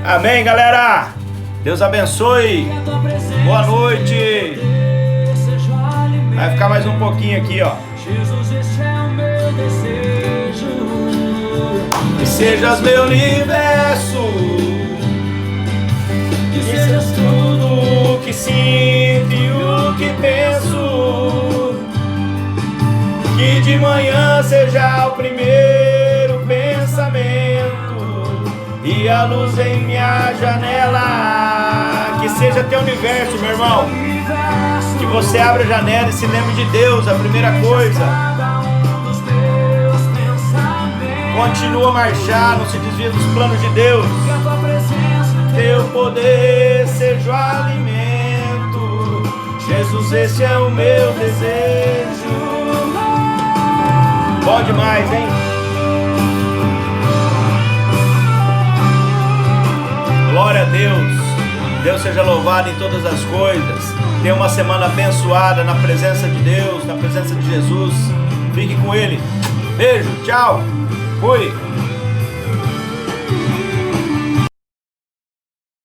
Amém, galera! Deus abençoe. Boa noite. Vai ficar mais um pouquinho aqui, ó. Jesus, este é o meu desejo. Que sejas meu universo, Que sejas tudo o que sinto e o que penso. Que de manhã seja o primeiro pensamento e a luz em minha janela. Que seja teu universo, meu irmão. Que você abra a janela e se lembre de Deus, a primeira coisa. Continua a marchar, não se desvia dos planos de Deus. Teu poder seja o alimento. Jesus, esse é o meu desejo. Bom demais, hein? Glória a Deus. Deus seja louvado em todas as coisas. Tenha uma semana abençoada na presença de Deus, na presença de Jesus. Fique com Ele. Beijo, tchau. Fui.